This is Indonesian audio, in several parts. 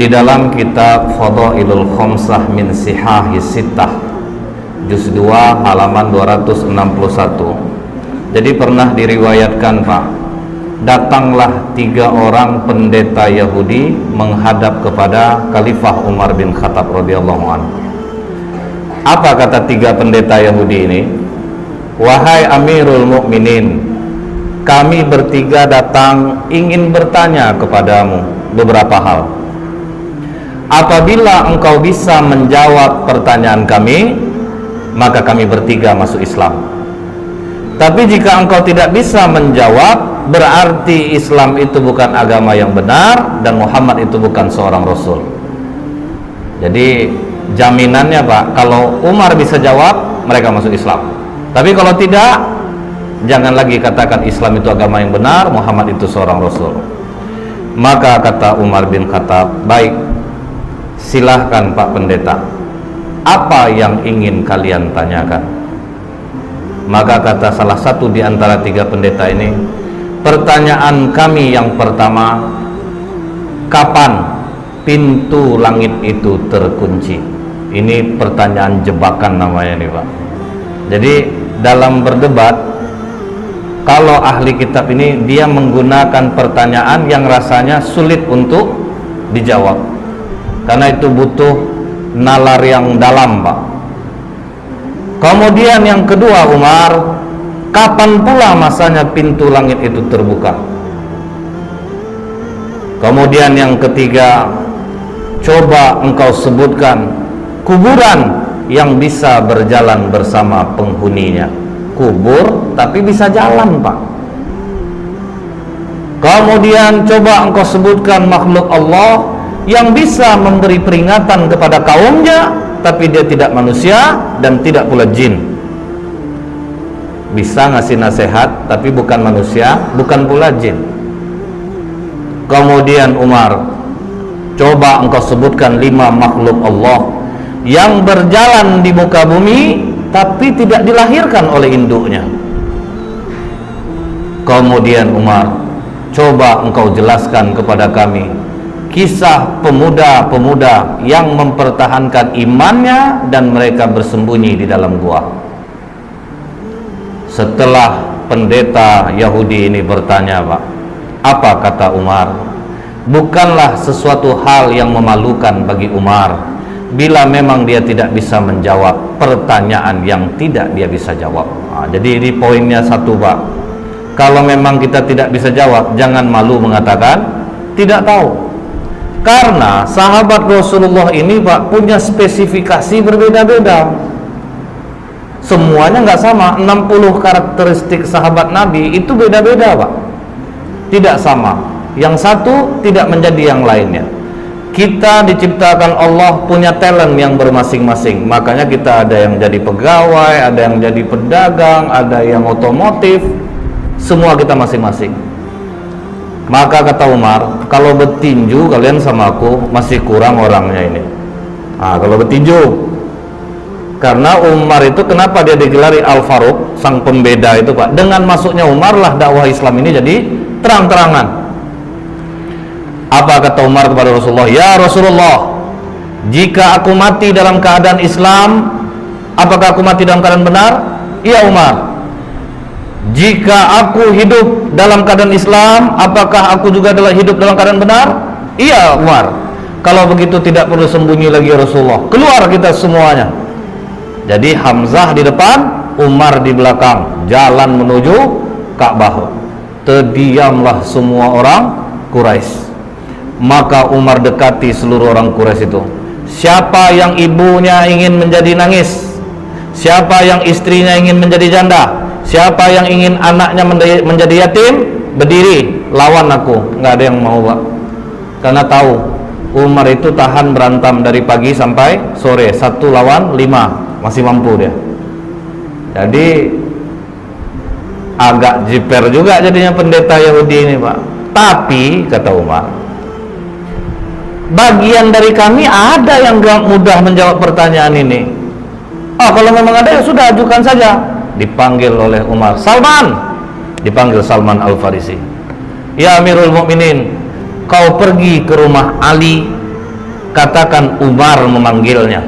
di dalam kitab Fadailul Khamsah min Sihahi Sittah juz 2 halaman 261. Jadi pernah diriwayatkan, Pak, datanglah 3 orang pendeta Yahudi menghadap kepada Khalifah Umar bin Khattab radhiyallahu anhu. Apa kata 3 pendeta Yahudi ini? Wahai Amirul Mukminin, kami bertiga datang ingin bertanya kepadamu beberapa hal. Apabila engkau bisa menjawab pertanyaan kami, maka kami bertiga masuk Islam. Tapi jika engkau tidak bisa menjawab, berarti Islam itu bukan agama yang benar dan Muhammad itu bukan seorang Rasul. Jadi jaminannya, Pak, kalau Umar bisa jawab, mereka masuk Islam. Tapi kalau tidak, jangan lagi katakan Islam itu agama yang benar, Muhammad itu seorang Rasul. Maka kata Umar bin Khattab, baik, silahkan Pak Pendeta, apa yang ingin kalian tanyakan? Maka kata salah satu di antara 3 pendeta ini, pertanyaan kami yang pertama, kapan pintu langit itu terkunci? Ini pertanyaan jebakan namanya nih, Pak. Jadi dalam berdebat, kalau ahli kitab ini dia menggunakan pertanyaan yang rasanya sulit untuk dijawab, karena itu butuh nalar yang dalam, Pak. Kemudian yang kedua, Umar, kapan pula masanya pintu langit itu terbuka? Kemudian yang ketiga, coba engkau sebutkan kuburan yang bisa berjalan bersama penghuninya. Kubur tapi bisa jalan, Pak. Kemudian coba engkau sebutkan makhluk Allah yang bisa memberi peringatan kepada kaumnya, tapi dia tidak manusia dan tidak pula jin. Bisa ngasih nasihat tapi bukan manusia, bukan pula jin. Kemudian Umar, coba engkau sebutkan 5 makhluk Allah yang berjalan di muka bumi tapi tidak dilahirkan oleh induknya. Kemudian Umar, coba engkau jelaskan kepada kami kisah pemuda-pemuda yang mempertahankan imannya dan mereka bersembunyi di dalam gua. Setelah pendeta Yahudi ini bertanya, Pak, apa kata Umar? Bukanlah sesuatu hal yang memalukan bagi Umar bila memang dia tidak bisa menjawab pertanyaan yang tidak dia bisa jawab. Jadi ini poinnya satu, Pak. Kalau memang kita tidak bisa jawab, jangan malu mengatakan tidak tahu. Karena sahabat Rasulullah ini, Pak, punya spesifikasi berbeda-beda. Semuanya nggak sama. 60 karakteristik sahabat Nabi itu beda-beda, Pak. Tidak sama. Yang satu tidak menjadi yang lainnya. Kita diciptakan Allah punya talent yang bermasing-masing. Makanya kita ada yang jadi pegawai, ada yang jadi pedagang, ada yang otomotif. Semua kita masing-masing. Maka kata Umar, kalau bertinju kalian sama aku masih kurang orangnya ini. Kalau bertinju, karena Umar itu kenapa dia digelari Al-Faruq, sang pembeda itu, Pak? Dengan masuknya Umar lah dakwah Islam ini jadi terang-terangan. Apa kata Umar kepada Rasulullah? Ya Rasulullah, jika aku mati dalam keadaan Islam, apakah aku mati dalam keadaan benar? Iya Umar. Jika aku hidup dalam keadaan Islam, apakah aku juga adalah hidup dalam keadaan benar? Iya Umar. Kalau begitu tidak perlu sembunyi lagi Rasulullah, keluar kita semuanya. Jadi Hamzah di depan, Umar di belakang, jalan menuju Ka'bah. Terdiamlah semua orang Quraisy. Maka Umar dekati seluruh orang Quraisy itu. Siapa yang ibunya ingin menjadi nangis, siapa yang istrinya ingin menjadi janda, siapa yang ingin anaknya menjadi yatim, berdiri lawan aku. Nggak ada yang mau, Pak. Karena tahu Umar itu tahan berantem dari pagi sampai sore, 1 lawan 5, masih mampu dia. Jadi agak jiper juga jadinya pendeta Yahudi ini, Pak. Tapi kata Umar, bagian dari kami ada yang gak mudah menjawab pertanyaan ini. Kalau memang ada ya sudah, ajukan saja. Dipanggil oleh Umar, Salman. Dipanggil Salman Al-Farisi. Ya Amirul Mukminin, kau pergi ke rumah Ali, katakan Umar memanggilnya.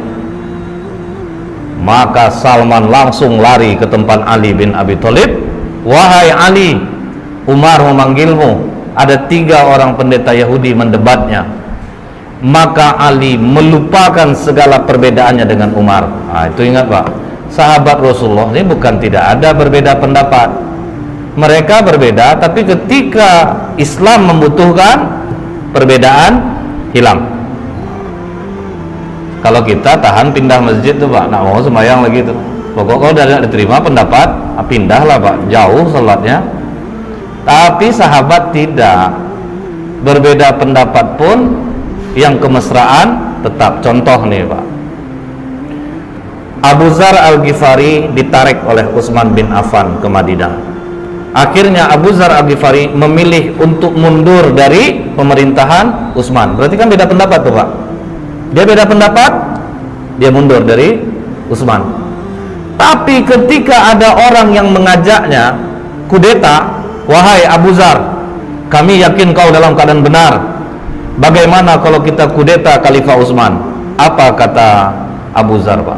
Maka Salman langsung lari ke tempat Ali bin Abi Thalib. Wahai Ali, Umar memanggilmu. Ada 3 orang pendeta Yahudi mendebatnya. Maka Ali melupakan segala perbedaannya dengan Umar. Itu ingat Pak, sahabat Rasulullah ini bukan tidak ada berbeda pendapat. Mereka berbeda, tapi ketika Islam membutuhkan, perbedaan hilang. Kalau kita tahan pindah masjid tuh Pak, nak mau sembahyang lagi tuh, pokok kalau udah tidak diterima pendapat, pindahlah Pak, jauh sholatnya. Tapi sahabat tidak, berbeda pendapat pun yang kemesraan tetap. Contoh nih Pak, Abu Dzar Al-Ghifari ditarik oleh Utsman bin Affan ke Madinah. Akhirnya Abu Dzar Al-Ghifari memilih untuk mundur dari pemerintahan Utsman. Berarti kan beda pendapat tuh Pak. Dia beda pendapat, dia mundur dari Utsman. Tapi ketika ada orang yang mengajaknya kudeta, wahai Abu Dzar, kami yakin kau dalam keadaan benar. Bagaimana kalau kita kudeta Khalifah Utsman? Apa kata Abu Dzar Pak?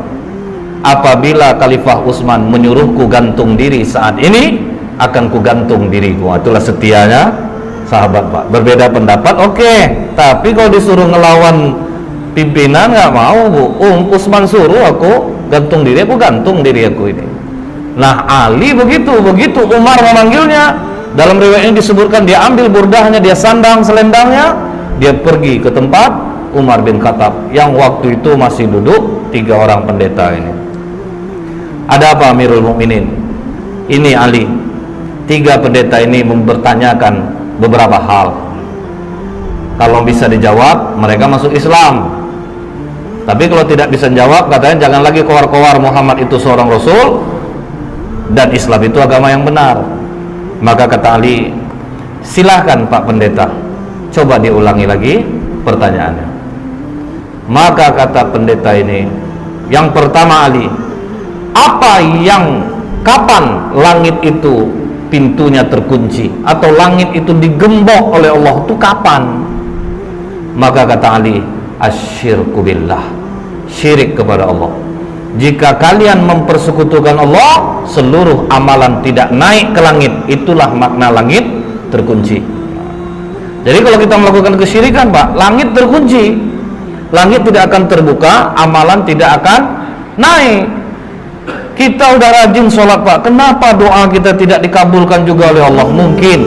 Apabila Khalifah Utsman menyuruhku gantung diri saat ini, akan ku gantung diriku. Itulah setianya sahabat Pak. Berbeda pendapat, oke. Tapi kalau disuruh ngelawan pimpinan nggak mau Bu. Utsman suruh aku gantung diri, aku gantung diri aku ini. Nah Ali begitu Umar memanggilnya, dalam riwayat ini disebutkan dia ambil burdahnya, dia sandang selendangnya, dia pergi ke tempat Umar bin Khattab yang waktu itu masih duduk 3 orang pendeta ini. Ada apa Amirul Mukminin? Ini Ali, 3 pendeta ini mempertanyakan beberapa hal. Kalau bisa dijawab, mereka masuk Islam. Tapi kalau tidak bisa jawab, katanya jangan lagi kowar-kowar Muhammad itu seorang Rasul dan Islam itu agama yang benar. Maka kata Ali, silahkan Pak Pendeta, coba diulangi lagi pertanyaannya. Maka kata pendeta ini, yang pertama Ali, kapan langit itu pintunya terkunci atau langit itu digembok oleh Allah, itu kapan? Maka kata Ali, asyirku billah, syirik kepada Allah. Jika kalian mempersekutukan Allah, seluruh amalan tidak naik ke langit. Itulah makna langit terkunci. Jadi kalau kita melakukan kesyirikan Pak, langit terkunci, langit tidak akan terbuka, amalan tidak akan naik. Kita udah rajin sholat Pak, kenapa doa kita tidak dikabulkan juga oleh Allah? Mungkin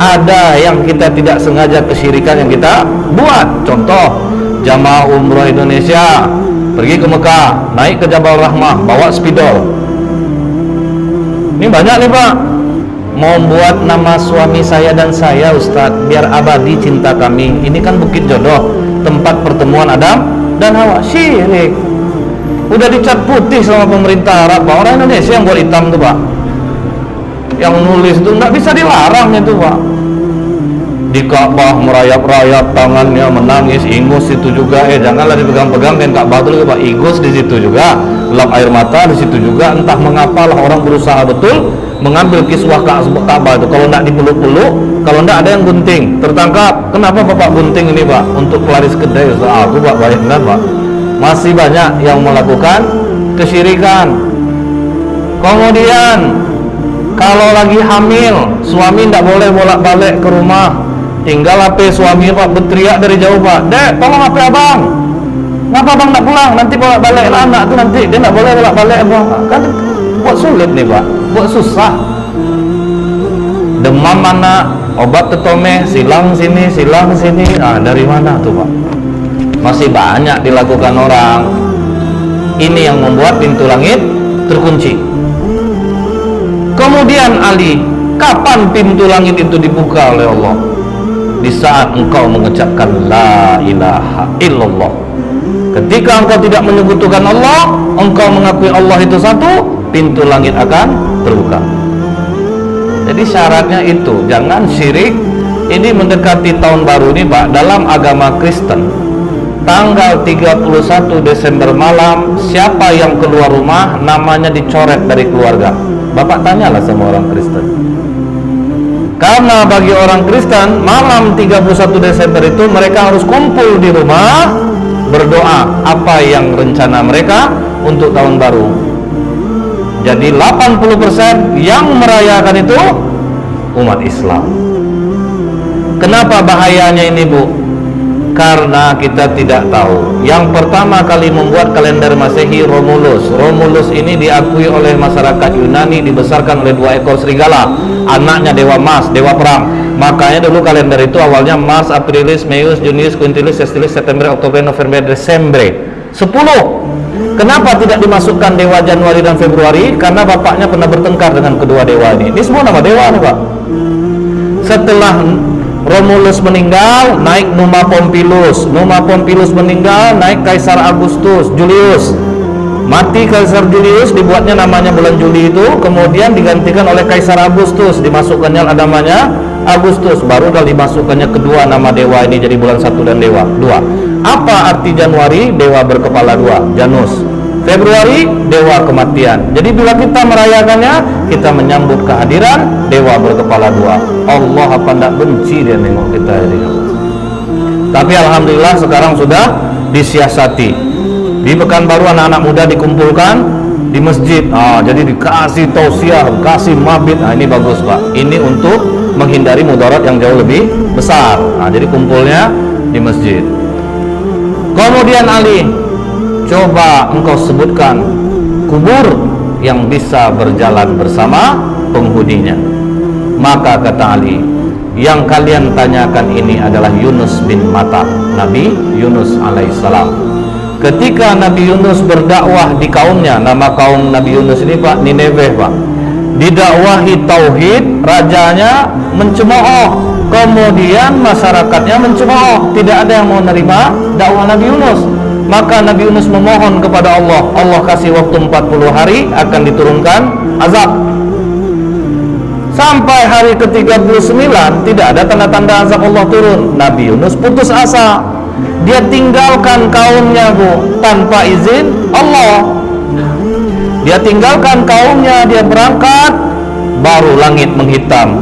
ada yang kita tidak sengaja kesyirikan yang kita buat. Contoh, jamaah umroh Indonesia pergi ke Mekah, naik ke Jabal Rahmah, bawa spidol. Ini banyak nih Pak, mau buat nama suami saya dan saya Ustadz, biar abadi cinta kami. Ini kan Bukit Jodoh, tempat pertemuan Adam dan Hawa. Syirik. Udah dicat putih sama pemerintah Arab Pak. Orang Indonesia yang buat hitam tuh Pak, yang nulis tuh nggak bisa dilarang itu Pak. Di Ka'bah merayap-rayap, tangannya menangis, ingus itu juga. Janganlah dipegang-pegang dan Ka'bah itu Pak, ingus di situ juga, lap air mata di situ juga. Entah mengapalah orang berusaha betul mengambil kiswah Ka'bah itu. Kalau tidak dipeluk-peluk, kalau tidak ada yang gunting, tertangkap. Kenapa Bapak gunting ini Pak? Untuk pelaris kedai. Aku Pak, bayangkan Pak, masih banyak yang melakukan kesyirikan. Kemudian kalau lagi hamil, suami tidak boleh bolak-balik ke rumah. Tinggal HP suami Pak berteriak dari jauh Pak, Dek tolong HP abang, kenapa abang tak pulang, nanti bolak-balik lah anak tu, nanti dia tak boleh bolak-balik abang. Kan buat sulit nih Pak, buat susah. Demam anak, obat tetome, silang sini. Dari mana tuh Pak? Masih banyak dilakukan orang. Ini yang membuat pintu langit terkunci. Kemudian Ali, kapan pintu langit itu dibuka oleh Allah? Di saat engkau mengucapkan la ilaha illallah. Ketika engkau tidak menyekutukan Allah, engkau mengakui Allah itu satu, pintu langit akan terbuka. Jadi syaratnya itu, jangan syirik. Ini mendekati tahun baru ini Pak, dalam agama Kristen, tanggal 31 Desember malam, siapa yang keluar rumah namanya dicoret dari keluarga. Bapak tanyalah sama orang Kristen. Karena bagi orang Kristen, malam 31 Desember itu mereka harus kumpul di rumah, berdoa apa yang rencana mereka untuk tahun baru. Jadi 80% yang merayakan itu umat Islam. Kenapa bahayanya ini, Bu? Karena kita tidak tahu. Yang pertama kali membuat kalender Masehi Romulus. Romulus ini diakui oleh masyarakat Yunani, dibesarkan oleh 2 ekor serigala, anaknya dewa Mars, dewa perang. Makanya dulu kalender itu awalnya Mars, Aprilis, Meius, Junius, Quintilis, Sextilis, September, Oktober, November, Desember. 10. Kenapa tidak dimasukkan dewa Januari dan Februari? Karena bapaknya pernah bertengkar dengan kedua dewa ini. Ini semua nama dewa nih, Pak. Setelah Romulus meninggal, naik Numa Pompilius. Numa Pompilius meninggal, naik Kaisar Augustus Julius. Mati Kaisar Julius, dibuatnya namanya bulan Juli itu, kemudian digantikan oleh Kaisar Augustus, dimasukkannya namanya Agustus, baru dimasukkannya kedua nama dewa ini jadi bulan 1 dan dewa 2. Apa arti Januari? Dewa berkepala 2, Janus. Februari, dewa kematian. Jadi bila kita merayakannya, kita menyambut kehadiran dewa berkepala 2. Allah apa tidak benci dia nengok kita ini. Tapi alhamdulillah sekarang sudah disiasati. Di Pekanbaru anak-anak muda dikumpulkan di masjid. Jadi dikasih tausiah, kasih mabit. Ini bagus, Pak. Ini untuk menghindari mudarat yang jauh lebih besar. Jadi kumpulnya di masjid. Kemudian Ali, coba engkau sebutkan kubur yang bisa berjalan bersama penghuninya. Maka kata Ali, yang kalian tanyakan ini adalah Yunus bin Matta, Nabi Yunus alaihissalam. Ketika Nabi Yunus berdakwah di kaumnya, nama kaum Nabi Yunus ini, Pak, Nineveh, Pak, didakwahi tauhid, rajanya mencemooh, kemudian masyarakatnya mencemooh, tidak ada yang mau menerima dakwah Nabi Yunus. Maka Nabi Yunus memohon kepada Allah, Allah kasih waktu 40 hari akan diturunkan azab. Sampai hari ke-39 tidak ada tanda-tanda azab Allah turun. Nabi Yunus putus asa, dia tinggalkan kaumnya, Bu, tanpa izin Allah. Dia tinggalkan kaumnya, dia berangkat, baru langit menghitam.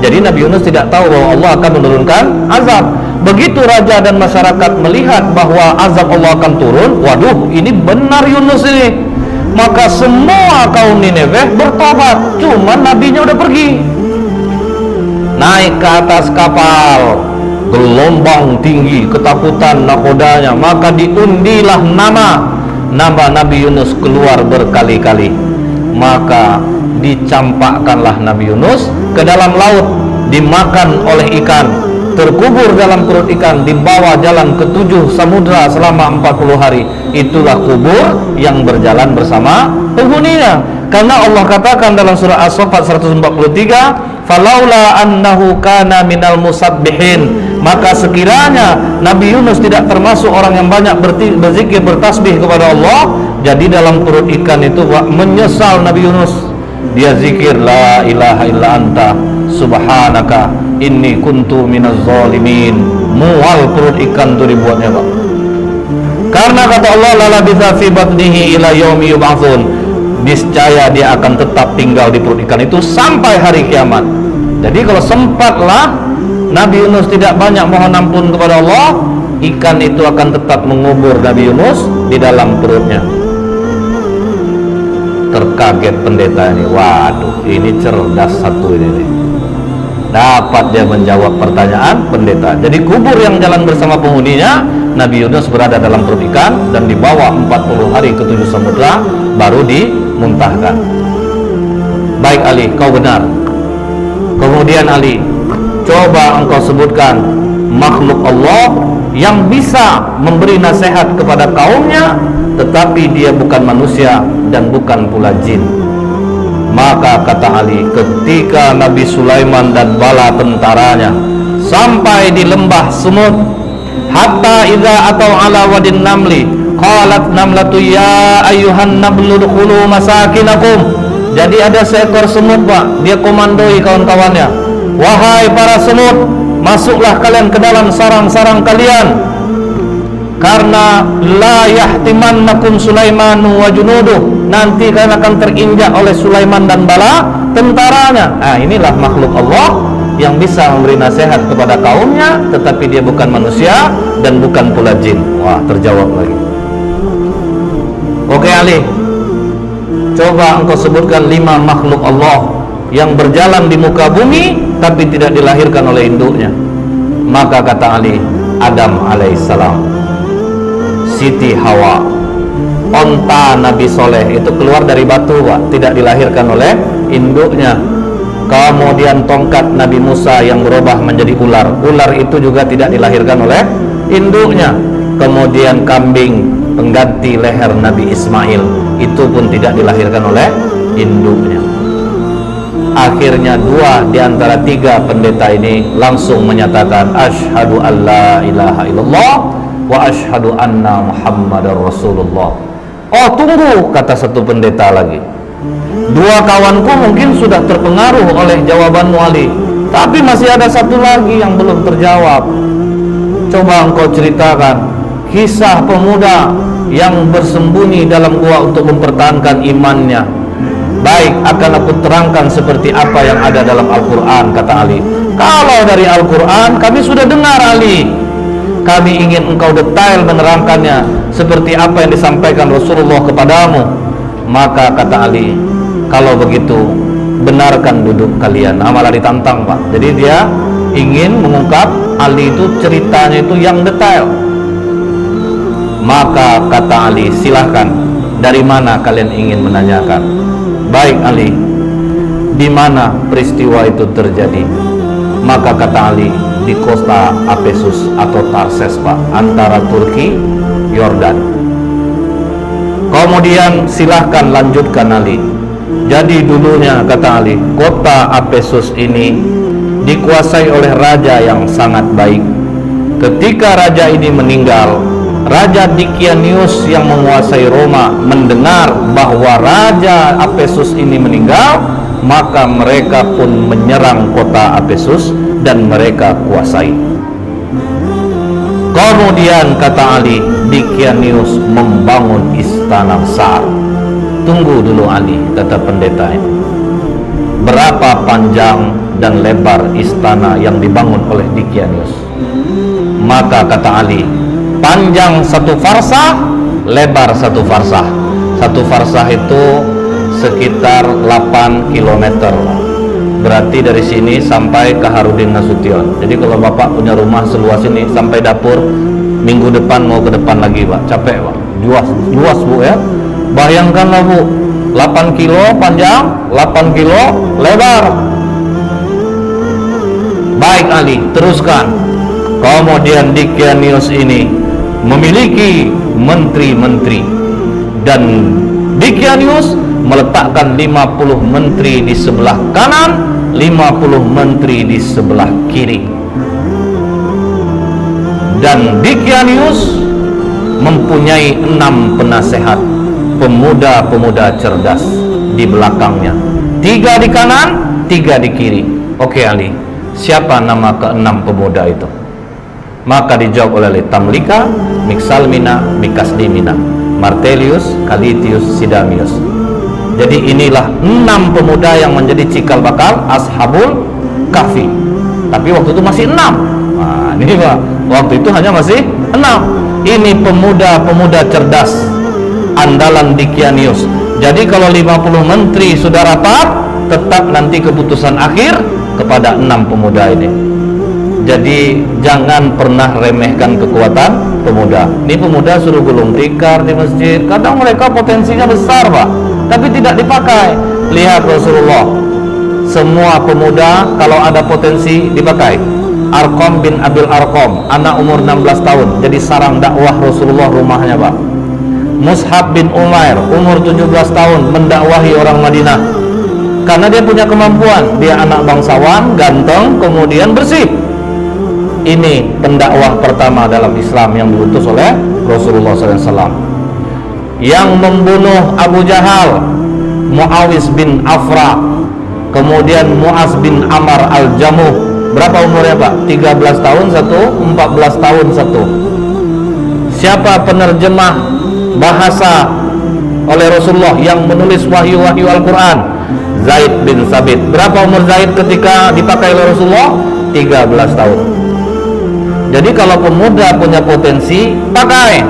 Jadi Nabi Yunus tidak tahu bahwa Allah akan menurunkan azab. Begitu raja dan masyarakat melihat bahwa azab Allah akan turun, waduh, ini benar Yunus ini. Maka semua kaum Nineveh bertobat, cuman nabinya udah pergi. Naik ke atas kapal, gelombang tinggi, ketakutan nakodanya, maka diundilah nama Nabi Yunus keluar berkali-kali. Maka dicampakkanlah Nabi Yunus ke dalam laut, dimakan oleh ikan, terkubur dalam perut ikan, dibawa jalan ke 7 samudra selama 40 hari. Itulah kubur yang berjalan bersama penghuninya. Karena Allah katakan dalam surah As-Saffat 143, falaula annahu kana minal musabbihin, maka sekiranya Nabi Yunus tidak termasuk orang yang banyak berzikir, bertasbih kepada Allah, jadi dalam perut ikan itu menyesal Nabi Yunus. Dia zikir la ilaha illa anta subhanaka inni kuntu minaz zalimin. Mual perut ikan itu dibuatnya, Pak. Karena kata Allah, la labitha fi batnihi ila yaumi yub'atsun, niscaya dia akan tetap tinggal di perut ikan itu sampai hari kiamat. Jadi kalau sempatlah Nabi Yunus tidak banyak mohon ampun kepada Allah, ikan itu akan tetap mengubur Nabi Yunus di dalam perutnya. Terkaget pendeta ini, waduh, ini cerdas satu ini. Dapat dia menjawab pertanyaan pendeta. Jadi kubur yang jalan bersama penghuninya, Nabi Yunus berada dalam perut ikan dan dibawa 40 hari ke 7 samudra, baru dimuntahkan. Baik Ali, kau benar. Kemudian Ali, coba engkau sebutkan makhluk Allah yang bisa memberi nasihat kepada kaumnya, tetapi dia bukan manusia dan bukan pula jin. Maka kata Ali, ketika Nabi Sulaiman dan bala tentaranya sampai di lembah semut, hatta idza atau ala wadin namli qalat namlatu ya ayyuhan nablu dukhulu masakinakum. Jadi ada seekor semut, Pak, dia komandoi kawan-kawannya, wahai para semut, masuklah kalian ke dalam sarang-sarang kalian, karena la yahtimannakum Sulaiman wa junuduh, nanti kalian akan terinjak oleh Sulaiman dan bala tentaranya. Inilah makhluk Allah yang bisa memberi nasihat kepada kaumnya, tetapi dia bukan manusia dan bukan pula jin. Wah, terjawab lagi. Oke Ali, coba engkau sebutkan 5 makhluk Allah yang berjalan di muka bumi tapi tidak dilahirkan oleh induknya. Maka kata Ali, Adam alaihissalam, Siti Hawa, onta Nabi Soleh itu keluar dari batu, Pak, tidak dilahirkan oleh induknya. Kemudian tongkat Nabi Musa yang berubah menjadi ular, ular itu juga tidak dilahirkan oleh induknya. Kemudian kambing pengganti leher Nabi Ismail, itu pun tidak dilahirkan oleh induknya. Akhirnya 2 di antara 3 pendeta ini langsung menyatakan asyhadu alla ilaha illallah wa asyhadu anna muhammadar rasulullah. Oh tunggu, kata satu pendeta lagi, 2 kawanku mungkin sudah terpengaruh oleh jawabanmu Ali, tapi masih ada satu lagi yang belum terjawab. Coba engkau ceritakan kisah pemuda yang bersembunyi dalam gua untuk mempertahankan imannya. Baik, akan aku terangkan seperti apa yang ada dalam Al-Quran, kata Ali. Kalau dari Al-Quran kami sudah dengar Ali, kami ingin engkau detail menerangkannya seperti apa yang disampaikan Rasulullah kepadamu. Maka kata Ali, kalau begitu benarkan duduk kalian. Malah ditantang, Pak. Jadi dia ingin mengungkap Ali itu ceritanya itu yang detail. Maka kata Ali, silahkan, dari mana kalian ingin menanyakan? Baik Ali, di mana peristiwa itu terjadi? Maka kata Ali, di kota Apesus atau Tarses, Pak, antara Turki, Yordan. Kemudian silahkan lanjutkan Ali. Jadi dulunya, kata Ali, kota Apesus ini dikuasai oleh raja yang sangat baik. Ketika raja ini meninggal, Raja Dikianius yang menguasai Roma mendengar bahwa Raja Apesus ini meninggal, maka mereka pun menyerang kota Apesus dan mereka kuasai. Kemudian kata Ali, Dikianius membangun istana besar. Tunggu dulu Ali, kata pendeta ini, berapa panjang dan lebar istana yang dibangun oleh Dikianius? Maka kata Ali, panjang 1 farsah, lebar 1 farsah. 1 farsah itu sekitar 8 km. Berarti dari sini sampai ke Harudin Nasution. Jadi kalau Bapak punya rumah seluas ini sampai dapur, minggu depan mau ke depan lagi, Pak. Capek, Pak. Luas Bu ya. Bayangkanlah Bu, 8 kilo panjang, 8 kilo lebar. Baik Ali, teruskan. Kemudian Dikianius ini memiliki menteri-menteri, dan Dikianius meletakkan 50 menteri di sebelah kanan, 50 menteri di sebelah kiri. Dan Dikianius mempunyai 6 penasehat, pemuda-pemuda cerdas di belakangnya, 3 di kanan, 3 di kiri. Oke Ali, siapa nama ke-6 pemuda itu? Maka dijawab oleh Tamlika, Miksalmina, Mikasdimina, Martelius, Kalitius, Sidamius. Jadi inilah 6 pemuda yang menjadi cikal bakal Ashabul Kahfi. Tapi waktu itu masih 6. Nah, ini Pak, waktu itu hanya masih 6. Ini pemuda-pemuda cerdas andalan Dikianius. Jadi kalau 50 menteri sudah rapat, tetap nanti keputusan akhir kepada 6 pemuda ini. Jadi jangan pernah remehkan kekuatan pemuda. Ini pemuda suruh gulung tikar di masjid. Kadang mereka potensinya besar, Pak, tapi tidak dipakai. Lihat Rasulullah, semua pemuda kalau ada potensi dipakai. Arqam bin Abil Arqam, anak umur 16 tahun, jadi sarang dakwah Rasulullah rumahnya, Pak. Mus'hab bin Umair, umur 17 tahun, mendakwahi orang Madinah. Karena dia punya kemampuan, dia anak bangsawan, ganteng, kemudian bersih. Ini pendakwah pertama dalam Islam yang diutus oleh Rasulullah SAW. Yang membunuh Abu Jahal, Muawiz bin Afra, kemudian Muaz bin Amar al-Jamuh. Berapa umurnya, Pak? 13 tahun satu, 14 tahun satu. Siapa penerjemah bahasa oleh Rasulullah yang menulis wahyu-wahyu Al-Quran? Zaid bin Sabit. Berapa umur Zaid ketika dipakai oleh Rasulullah? 13 tahun. Jadi kalau pemuda punya potensi, pakai.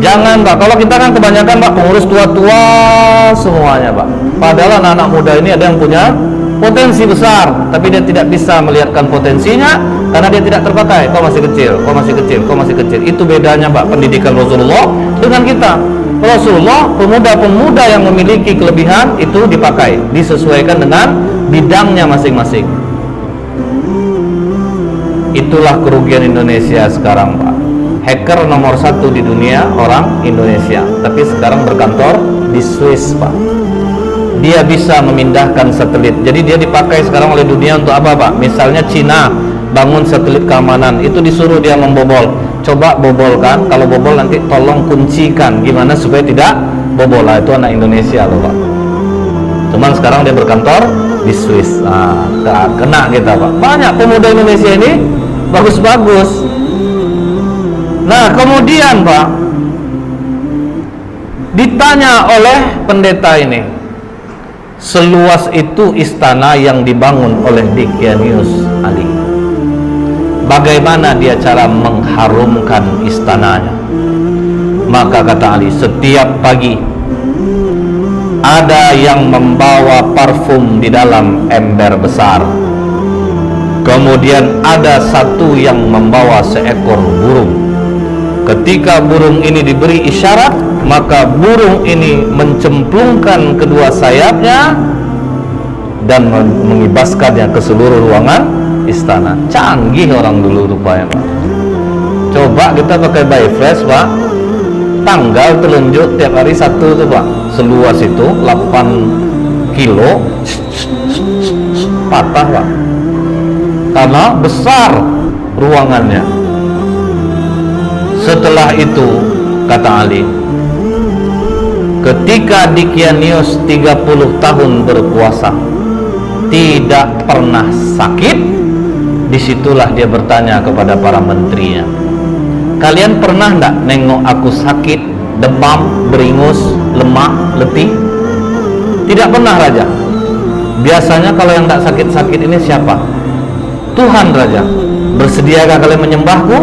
Jangan Pak, kalau kita kan kebanyakan Pak pengurus tua-tua semuanya Pak. Padahal anak-anak muda ini ada yang punya potensi besar, tapi dia tidak bisa melihatkan potensinya karena dia tidak terpakai. Kau masih kecil, kau masih kecil, kau masih kecil. Itu bedanya Pak pendidikan Rasulullah dengan kita. Rasulullah, pemuda-pemuda yang memiliki kelebihan itu dipakai, disesuaikan dengan bidangnya masing-masing. Itulah kerugian Indonesia sekarang Pak. Hacker nomor 1 di dunia orang Indonesia, tapi sekarang berkantor di Swiss Pak. Dia bisa memindahkan satelit, jadi dia dipakai sekarang oleh dunia untuk apa Pak? Misalnya Cina bangun satelit keamanan, itu disuruh dia membobol. Coba bobolkan, kalau bobol nanti tolong kuncikan gimana supaya tidak bobol. Lah itu anak Indonesia loh Pak. Cuman sekarang dia berkantor di Swiss. Nah, kena kita Pak. Banyak pemuda Indonesia ini bagus-bagus. Nah kemudian Pak, ditanya oleh pendeta ini, seluas itu istana yang dibangun oleh Dickianius Ali, bagaimana dia cara mengharumkan istananya? Maka kata Ali, setiap pagi ada yang membawa parfum di dalam ember besar, kemudian ada satu yang membawa seekor burung. Ketika burung ini diberi isyarat, maka burung ini mencemplungkan kedua sayapnya dan mengibaskannya ke seluruh ruangan istana. Canggih orang dulu rupanya Pak. Coba kita pakai by flash Pak, tanggal telunjuk tiap hari satu tuh Pak, seluas itu 8 kilo patah Pak, karena besar ruangannya. Setelah itu kata Ali, ketika Dickianius 30 tahun berpuasa tidak pernah sakit, disitulah dia bertanya kepada para menterinya, kalian pernah enggak nengok aku sakit, demam, beringus, lemah, letih? Tidak pernah Raja. Biasanya kalau yang enggak sakit-sakit ini siapa? Tuhan Raja. Bersediakah kalian menyembahku?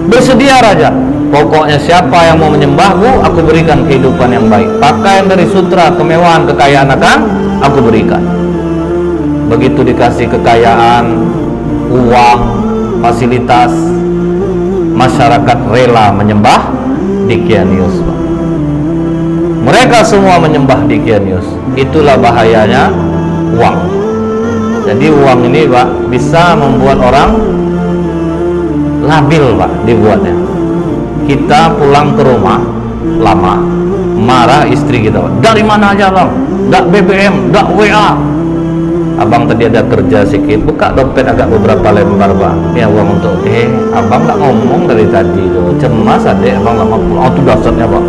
Bersedia Raja. Pokoknya siapa yang mau menyembahku, aku berikan kehidupan yang baik. Pakaian dari sutra, kemewahan, kekayaan akan aku berikan. Begitu dikasih kekayaan, uang, fasilitas, masyarakat rela menyembah Dickianius. Mereka semua menyembah Dickianius. Itulah bahayanya uang. Jadi uang ini Pak bisa membuat orang labil Pak, dibuatnya. Kita pulang ke rumah lama, marah istri kita, dari mana aja Bang? Dak BBM, dak WA. Abang tadi ada kerja sedikit, buka dompet agak beberapa lembar Bang. Ini uang untuk abang nggak ngomong dari tadi tuh, cemas adek abang lama pulang. Itu dahsyatnya Bang.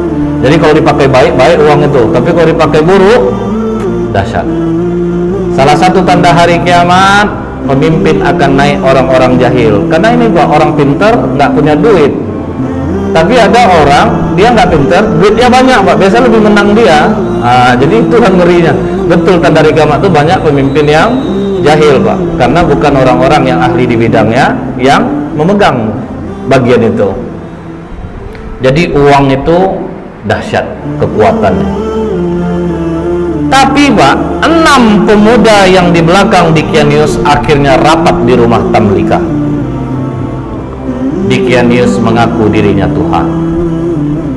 Jadi kalau dipakai baik-baik uang itu, tapi kalau dipakai buruk, dahsyat. Salah satu tanda hari kiamat, pemimpin akan naik orang-orang jahil. Karena ini Pak, orang pintar nggak punya duit. Tapi ada orang dia nggak pintar, duitnya banyak Pak, biasa lebih menang dia. Jadi itu kan ngerinya. Betul, tanda hari kiamat itu banyak pemimpin yang jahil Pak, karena bukan orang-orang yang ahli di bidangnya yang memegang bagian itu. Jadi uang itu dahsyat kekuatannya. Tapi Pak, 6 pemuda yang di belakang Dickianius akhirnya rapat di rumah Tamlika. Dickianius mengaku dirinya Tuhan.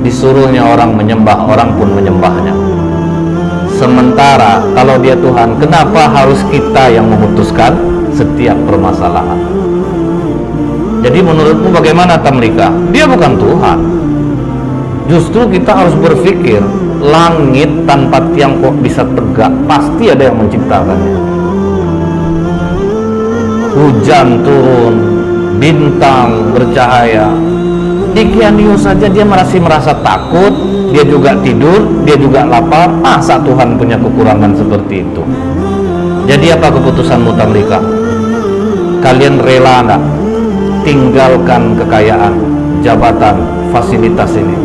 Disuruhnya orang menyembah, orang pun menyembahnya. Sementara kalau dia Tuhan, kenapa harus kita yang memutuskan setiap permasalahan? Jadi menurutmu bagaimana Tamlika? Dia bukan Tuhan. Justru kita harus berpikir, langit tanpa tiang kok bisa tegak? Pasti ada yang menciptakannya. Hujan turun, bintang bercahaya. Dickianius saja dia masih merasa takut, dia juga tidur, dia juga lapar. Masa Tuhan punya kekurangan seperti itu? Jadi apa keputusanmu Tamlika? Kalian rela enggak tinggalkan kekayaan, jabatan, fasilitas ini?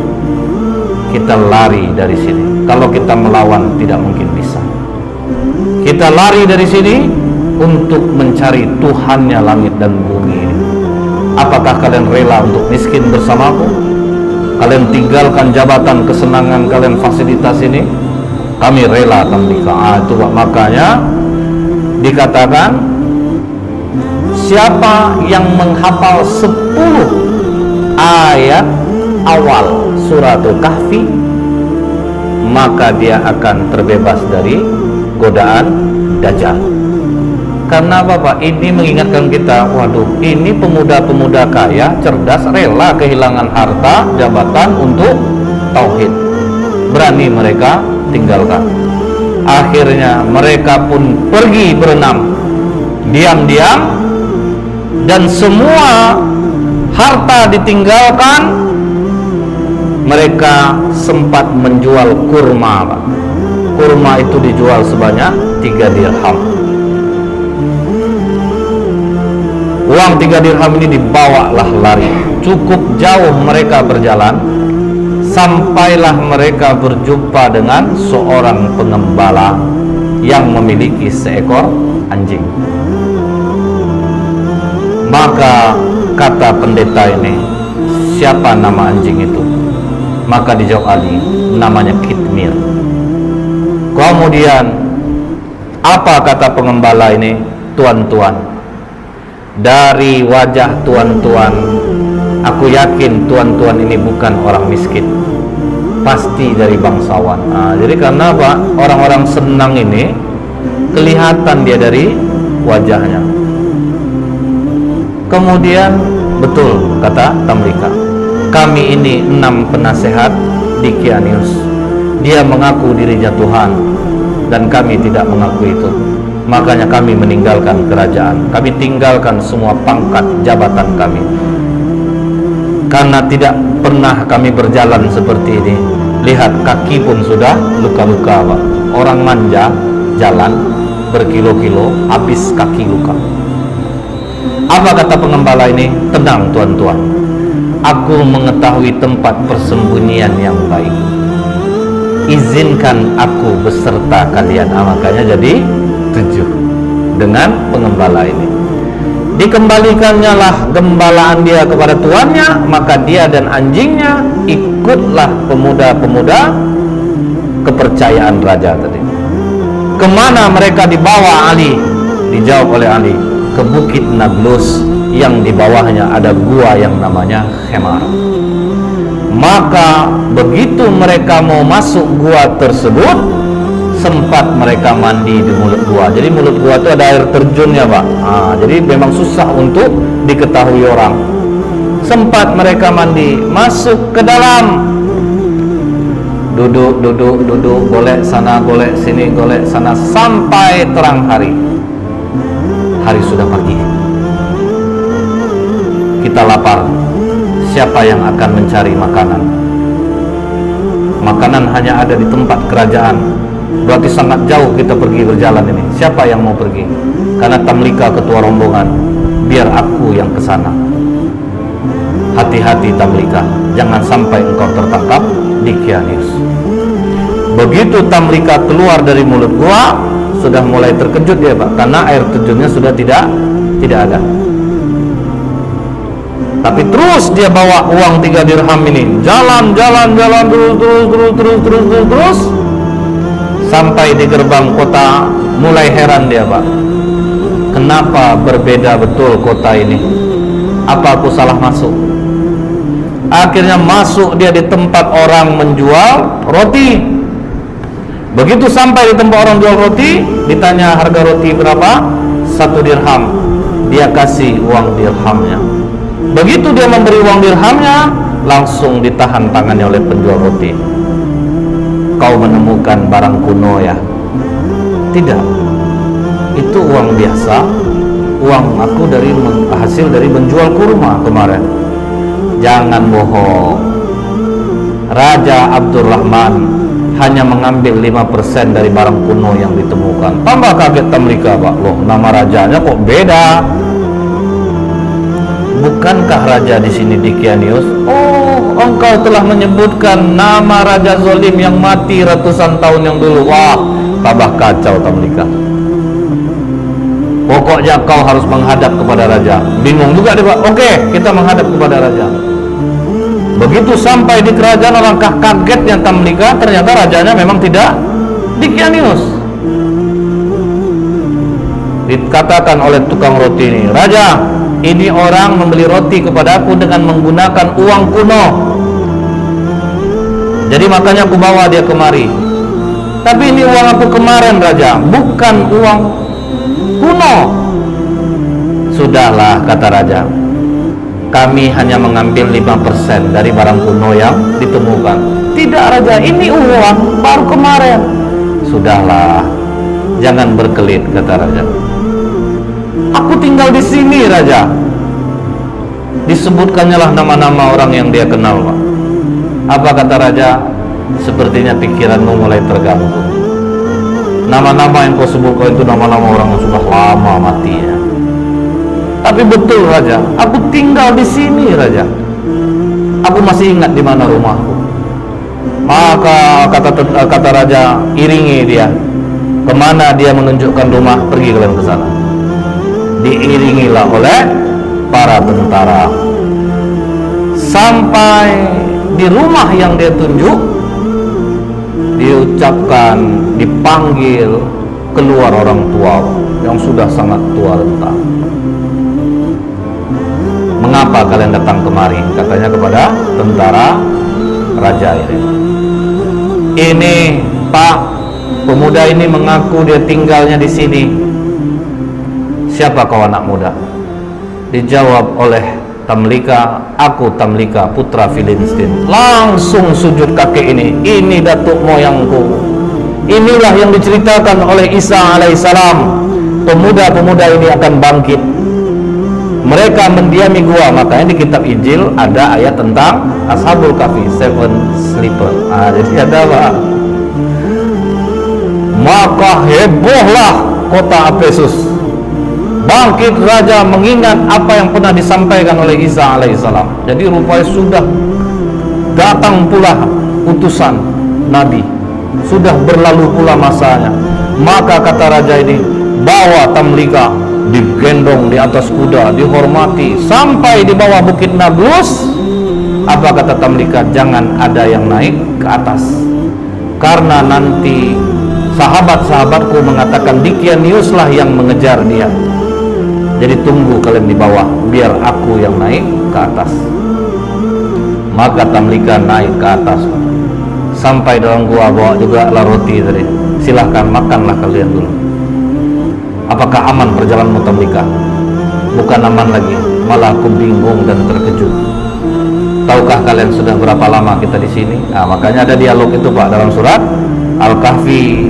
Kita lari dari sini. Kalau kita melawan tidak mungkin bisa. Kita lari dari sini untuk mencari Tuhannya langit dan bumi. Apakah kalian rela untuk miskin bersamaku? Kalian tinggalkan jabatan, kesenangan kalian, fasilitas ini? Kami rela tamlika. Itu makanya dikatakan, siapa yang menghafal 10 ayat awal suratul Kahfi, maka dia akan terbebas dari godaan Dajjal. Karena Bapak, ini mengingatkan kita, waduh, ini pemuda-pemuda kaya, cerdas, rela kehilangan harta, jabatan untuk tauhid. Berani mereka tinggalkan. Akhirnya mereka pun pergi berenam diam-diam, dan semua harta ditinggalkan. Mereka sempat menjual kurma, Pak. Kurma itu dijual sebanyak 3 dirham. Uang 3 dirham ini dibawalah lari. Cukup jauh mereka berjalan, sampailah mereka berjumpa dengan seorang pengembala yang memiliki seekor anjing. Maka kata pendeta ini, siapa nama anjing itu? Maka dijawab Ali, namanya Kitmir. Kemudian apa kata pengembala ini? Tuan-tuan, dari wajah tuan-tuan, aku yakin tuan-tuan ini bukan orang miskin, pasti dari bangsawan. Jadi karena apa? Orang-orang senang ini kelihatan dia dari wajahnya. Kemudian betul kata Tamlika, kami ini 6 penasehat di Kianius. Dia mengaku dirinya Tuhan dan kami tidak mengaku itu. Makanya kami meninggalkan kerajaan, kami tinggalkan semua pangkat jabatan kami, karena tidak pernah kami berjalan seperti ini. Lihat, kaki pun sudah luka-luka, Pak. Orang manja jalan berkilo-kilo, habis kaki luka. Apa kata pengembala ini? Tenang tuan-tuan, aku mengetahui tempat persembunyian yang baik. Izinkan aku beserta kalian. Makanya jadi 7 dengan pengembala ini. Dikembalikannya lah gembalaan dia kepada tuannya, maka dia dan anjingnya ikutlah pemuda-pemuda kepercayaan raja tadi. Kemana mereka dibawa Ali? Dijawab oleh Ali, ke Bukit Nablus yang di bawahnya ada gua yang namanya Khemar. Maka begitu mereka mau masuk gua tersebut, sempat mereka mandi di mulut gua. Jadi mulut gua itu ada air terjunnya, Pak. Jadi memang susah untuk diketahui orang. Sempat mereka mandi, masuk ke dalam, duduk, golek sana, golek sini, golek sana, sampai terang hari. Hari sudah pagi. Kita lapar. Siapa yang akan mencari makanan? Makanan hanya ada di tempat kerajaan. Berarti sangat jauh kita pergi berjalan ini. Siapa yang mau pergi? Karena Tamlika ketua rombongan, biar aku yang ke sana. Hati-hati Tamlika, jangan sampai engkau tertangkap di Kianius. Begitu Tamlika keluar dari mulut gua, sudah mulai terkejut dia, Pak, karena air terjunnya sudah tidak ada. Tapi terus dia bawa uang 3 dirham ini, jalan terus sampai di gerbang kota. Mulai heran dia, Pak, kenapa berbeda betul kota ini? Apa aku salah masuk? Akhirnya masuk dia di tempat orang menjual roti. Begitu sampai di tempat orang jual roti, ditanya harga roti berapa? 1 dirham. Dia kasih uang dirhamnya. Begitu dia memberi uang dirhamnya, langsung ditahan tangannya oleh penjual roti. Kau menemukan barang kuno ya? Tidak, itu uang biasa. Uang aku dari hasil dari menjual kurma kemarin. Jangan bohong. Raja Abdurrahman hanya mengambil 5% dari barang kuno yang ditemukan. Tambah kaget Tamlika, Pak. Loh, nama rajanya kok beda? Bukankah raja di sini di Kianius? Oh, engkau telah menyebutkan nama raja zalim yang mati ratusan tahun yang dulu. Wah, tambah kacau Tamlika. Pokoknya kau harus menghadap kepada raja. Bingung juga dia, Pak. Oke, kita menghadap kepada raja. Begitu sampai di kerajaan, alangkah kagetnya Tamlika, ternyata rajanya memang tidak Dicanius. Dikatakan oleh tukang roti ini, "Raja, ini orang membeli roti kepadaku dengan menggunakan uang kuno. Jadi makanya aku bawa dia kemari. Tapi ini uang aku kemarin, Raja, bukan uang kuno." "Sudahlah," kata raja, "kami hanya mengambil 5% dari barang kuno yang ditemukan." "Tidak, Raja, ini uang baru kemarin." "Sudahlah, jangan berkelit," kata raja. "Aku tinggal di sini, Raja." Disebutkannya lah nama-nama orang yang dia kenal, Pak. Apa kata raja? "Sepertinya pikiranmu mulai terganggu. Nama-nama yang kau sebutkan itu nama-nama orang yang sudah lama matinya." "Tapi betul, Raja, aku tinggal di sini, Raja. Aku masih ingat di mana rumahku." Maka kata raja, "Iringi dia. Kemana dia menunjukkan rumah, pergi kalian ke sana." Diiringilah oleh para tentara sampai di rumah yang dia tunjuk. Diucapkan, dipanggil keluar orang tua yang sudah sangat tua renta. "Mengapa kalian datang kemari?" katanya kepada tentara raja ini. "Ini, Pak, pemuda ini mengaku dia tinggalnya di sini." "Siapa kau, anak muda?" Dijawab oleh Tamlika, "Aku Tamlika, putra Filistin." Langsung sujud kaki ini datuk moyangku. Inilah yang diceritakan oleh Isa alaihissalam. Pemuda-pemuda ini akan bangkit. Mereka mendiami gua. Makanya di kitab Injil ada ayat tentang Ashabul Kahfi, Seven Sleeper. Jadi ada apa? Maka hebohlah kota Efesus. Bangkit raja mengingat apa yang pernah disampaikan oleh Isa alaihissalam. Jadi rupanya sudah datang pula utusan Nabi, sudah berlalu pula masanya. Maka kata raja ini, bawa Tamlika, digendong di atas kuda, dihormati sampai di bawah bukit Nablus. Apa kata Tamlika? Jangan ada yang naik ke atas, karena nanti sahabat-sahabatku mengatakan Dicaniuslah yang mengejar dia. Jadi tunggu kalian di bawah, biar aku yang naik ke atas. Maka Tamlika naik ke atas, sampai dalam gua, bawa juga lah roti tadi. Silahkan makanlah kalian dulu. Apakah aman perjalananmu, Tamlika? Bukan aman lagi, malah aku bingung dan terkejut. Tahukah kalian sudah berapa lama kita di sini? Nah, makanya ada dialog itu, Pak, dalam surat Al-Kahfi.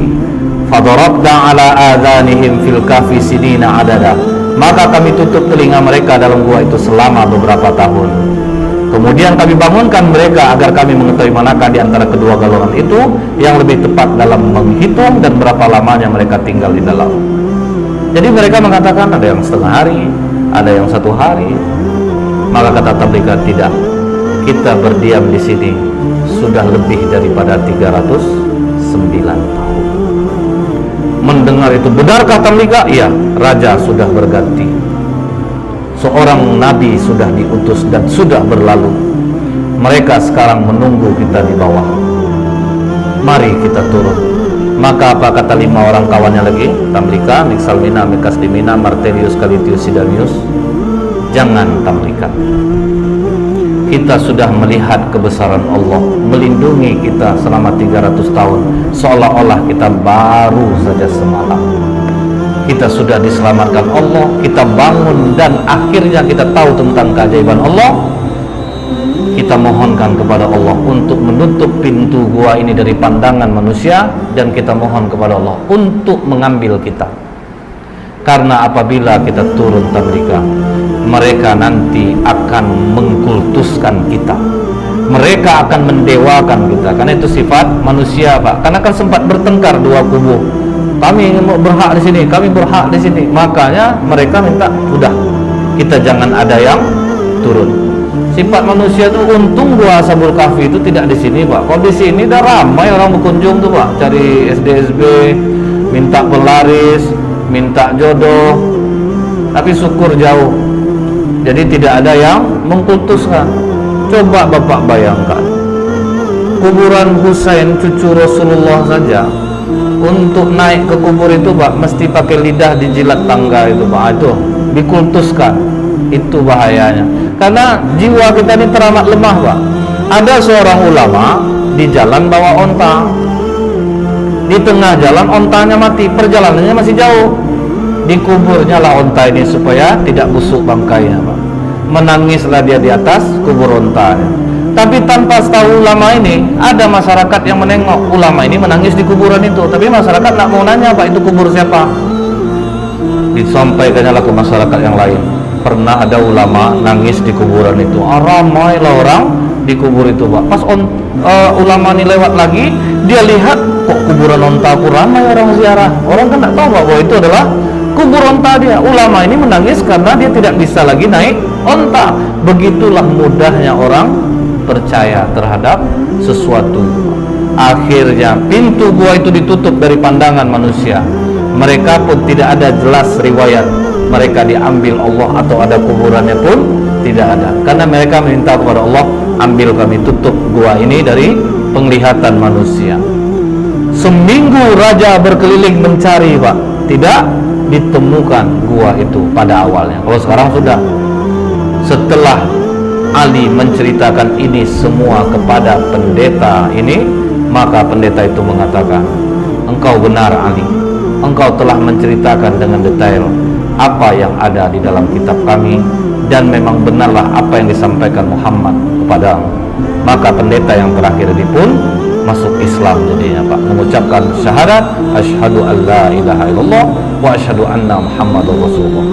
Fadarabna ala adhanihim fil kahfi sinina adada. Maka kami tutup telinga mereka dalam gua itu selama beberapa tahun. Kemudian kami bangunkan mereka agar kami mengetahui manakah di antara kedua golongan itu yang lebih tepat dalam menghitung dan berapa lamanya mereka tinggal di dalam. Jadi mereka mengatakan ada yang setengah hari, ada yang 1 hari. Maka kata Tamlika, tidak, kita berdiam di sini sudah lebih daripada 309 tahun. Mendengar itu, benarkah Tamlika? Iya, raja sudah berganti. Seorang nabi sudah diutus dan sudah berlalu. Mereka sekarang menunggu kita di bawah. Mari kita turun. Maka apa kata 5 orang kawannya lagi? Tamlika, Nixalmina, Mekasdimina, Martelius, Calitius, Sidanius. Jangan, Tamlika. Kita sudah melihat kebesaran Allah melindungi kita selama 300 tahun, seolah-olah kita baru saja semalam. Kita sudah diselamatkan Allah, kita bangun dan akhirnya kita tahu tentang keajaiban Allah. Kita mohonkan kepada Allah untuk menutup pintu gua ini dari pandangan manusia, dan kita mohon kepada Allah untuk mengambil kita. Karena apabila kita turun, Tamlika, mereka nanti akan mengkultuskan kita. Mereka akan mendewakan kita, karena itu sifat manusia, Pak. Karena kan sempat bertengkar dua kubu. Kami berhak di sini, kami berhak di sini. Makanya mereka minta, udah, kita jangan ada yang turun. Sifat manusia itu, untung gua Ashabul Kahfi itu tidak di sini, Pak. Kalau di sini dah ramai orang berkunjung tuh, Pak, cari SDSB, minta pelaris, minta jodoh, tapi syukur jauh. Jadi tidak ada yang mengkultuskan. Coba Bapak bayangkan, kuburan Husain cucu Rasulullah saja, untuk naik ke kubur itu Pak, mesti pakai lidah dijilat tangga itu Pak. Itu dikultuskan. Itu bahayanya, karena jiwa kita ini teramat lemah Pak. Ada seorang ulama di jalan bawa onta, di tengah jalan ontanya mati, perjalanannya masih jauh, dikuburnya lah onta ini supaya tidak busuk bangkainya Pak. Menangislah dia di atas kubur ontanya. Tapi tanpa tahu ulama ini, ada masyarakat yang menengok ulama ini menangis di kuburan itu, tapi masyarakat nak mau nanya Pak, itu kubur siapa. Disampaikannya lah ke masyarakat yang lain, pernah ada ulama nangis di kuburan itu. Ramailah orang di kubur itu Pak. Pas ulama ini lewat lagi, dia lihat kok kuburan onta aku ramai orang ziarah. Orang kan tak tahu bahwa itu adalah kubur onta dia. Ulama ini menangis karena dia tidak bisa lagi naik onta. Begitulah mudahnya orang percaya terhadap sesuatu. Akhirnya pintu gua itu ditutup dari pandangan manusia. Mereka pun tidak ada jelas riwayat mereka diambil Allah atau ada kuburannya pun tidak ada, karena mereka minta kepada Allah, ambil kami, tutup gua ini dari penglihatan manusia. Seminggu raja berkeliling mencari Pak, tidak ditemukan gua itu pada awalnya. Kalau sekarang sudah. Setelah Ali menceritakan ini semua kepada pendeta ini, maka pendeta itu mengatakan, engkau benar Ali, engkau telah menceritakan dengan detail apa yang ada di dalam kitab kami, dan memang benarlah apa yang disampaikan Muhammad kepadamu. Maka pendeta yang terakhir ini pun masuk Islam jadinya Pak, mengucapkan syahadat asyhadu an la ilaha illallah wa asyhadu anna Muhammadar Rasulullah.